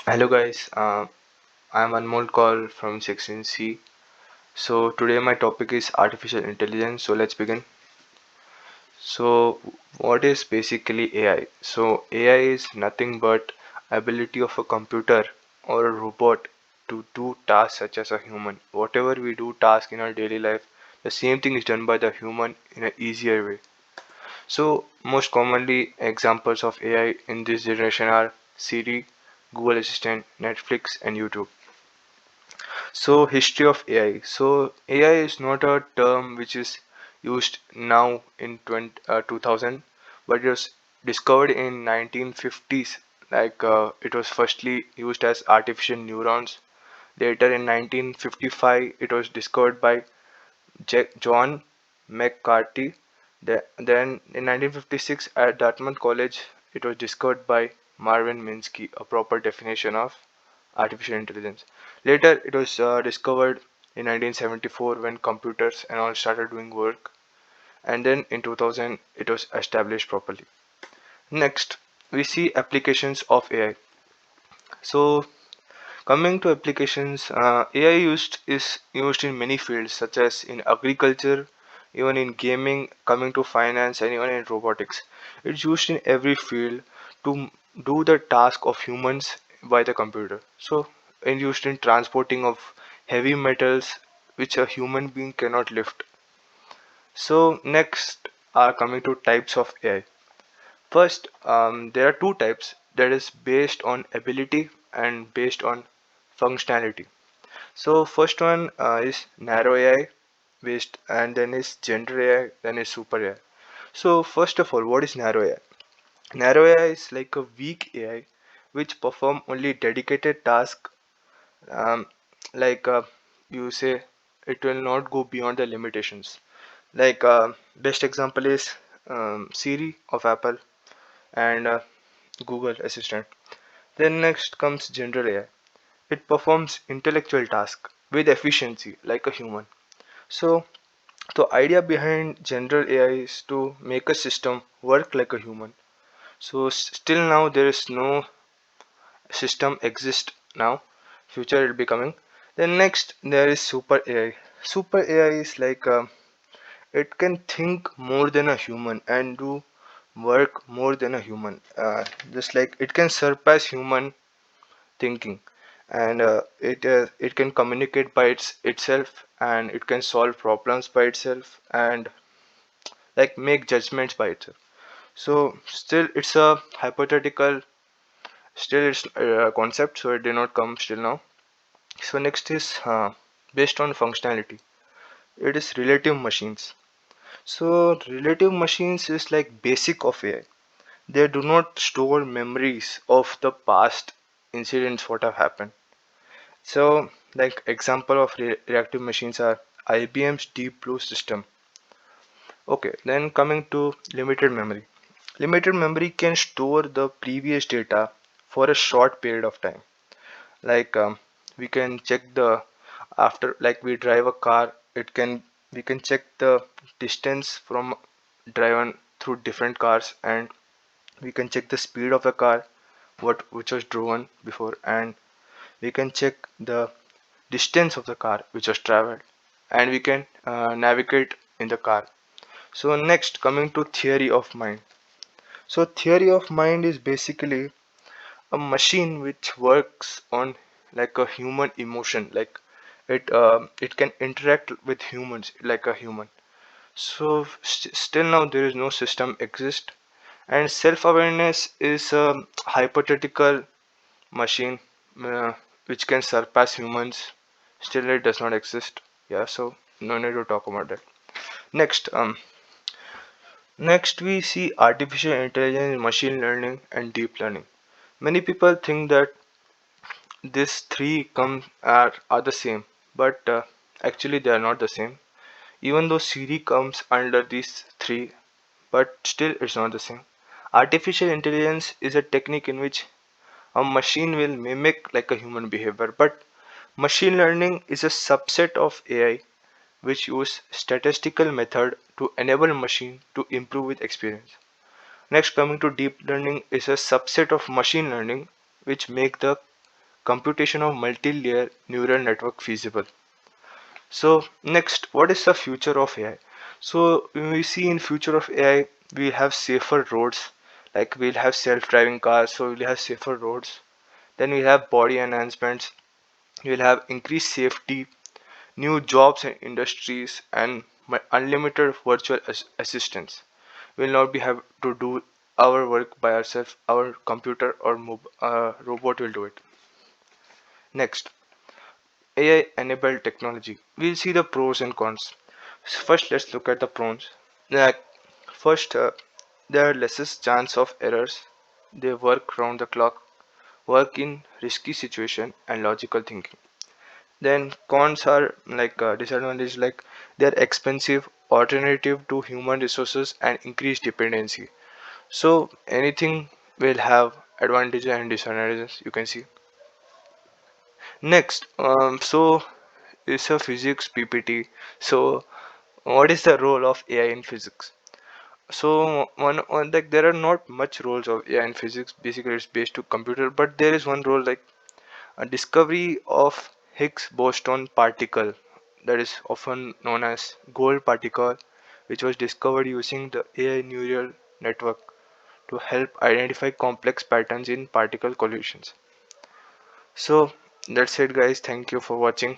Hello guys, I'm Anmol Kaul from 16C. So today my topic is artificial intelligence. So let's begin. So what is basically AI? So AI is nothing but ability of a computer or a robot to do tasks such as a human. Whatever we do task in our daily life, the same thing is done by the human in an easier way. So most commonly examples of AI in this generation are Siri, Google Assistant, Netflix and YouTube. So, history of AI. So, AI is not a term which is used now in 2000, but it was discovered in 1950s. It was firstly used as artificial neurons. Later in 1955, it was discovered by John McCarthy. Then in 1956 at Dartmouth College, it was discovered by Marvin Minsky, a proper definition of artificial intelligence. Later, it was discovered in 1974 when computers and all started doing work, and then in 2000 it was established properly. Next, we see applications of AI. So, coming to applications, AI is used in many fields such as in agriculture, even in gaming, coming to finance, and even in robotics. It's used in every field to do the task of humans by the computer. So, it's used in transporting of heavy metals which a human being cannot lift. So, next are coming to types of AI. First, there are two types that is based on ability and based on functionality. So first one is narrow AI based and then is gender AI, then is super AI. So first of all, what is narrow AI? Narrow AI is like a weak AI which perform only dedicated task. Um, like you say, it will not go beyond the limitations. Best example is Siri of Apple and Google Assistant. Then next comes general AI. It performs intellectual tasks with efficiency like a human. So the idea behind general AI is to make a system work like a human. So still now there is no system exist now. Future it becoming. Then next there is super AI. Super AI is it can think more than a human and do work more than a human. Just like it can surpass human thinking, and it can communicate by itself, and it can solve problems by itself, and like make judgments by itself. So still it's a hypothetical, still it's a concept, so it did not come still now. So next is based on functionality. It is relative machines. So relative machines is like basic of AI. They do not store memories of the past incidents what have happened. So, like example of reactive machines are IBM's Deep Blue system. Okay, then coming to limited memory. Limited memory can store the previous data for a short period of time. Like we can check the after like we drive a car, it can we can check the distance from driven through different cars, and we can check the speed of the car what which was driven before, and we can check the distance of the car which was traveled, and we can navigate in the car. So next, coming to theory of mind. So theory of mind is basically a machine which works on like a human emotion, like it can interact with humans like a human. So still now there is no system exist, and self-awareness is a hypothetical machine uh, which can surpass humans. Still it does not exist. Yeah, so no need to talk about that. Next, next we see artificial intelligence, machine learning, and deep learning. Many people think that these three are the same, but actually they are not the same. Even though Siri comes under these three, but still it's not the same. Artificial intelligence is a technique in which a machine will mimic like a human behavior, but machine learning is a subset of AI which use statistical method to enable machine to improve with experience. Next, coming to deep learning is a subset of machine learning which make the computation of multi-layer neural network feasible. So next, what is the future of AI? So when we see in future of AI, we have safer roads, like we'll have self-driving cars, so we'll have safer roads. Then we'll have body enhancements, we'll have increased safety, new jobs and industries, and unlimited virtual assistants. We'll not be have to do our work by ourselves. Our computer or robot will do it. Next, AI enabled technology. We'll see the pros and cons. First, let's look at the pros. Like, first, there are less chance of errors. They work round the clock, work in risky situation and logical thinking. Then cons are like disadvantage, like they're expensive, alternative to human resources and increased dependency. So anything will have advantages and disadvantages, you can see. Next, so it's a physics PPT. So what is the role of AI in physics? So one like there are not much roles of AI in physics. Basically, it's based to computer, but there is one role like a discovery of Higgs boson particle, that is often known as gold particle, which was discovered using the AI neural network to help identify complex patterns in particle collisions. So that's it guys. Thank you for watching.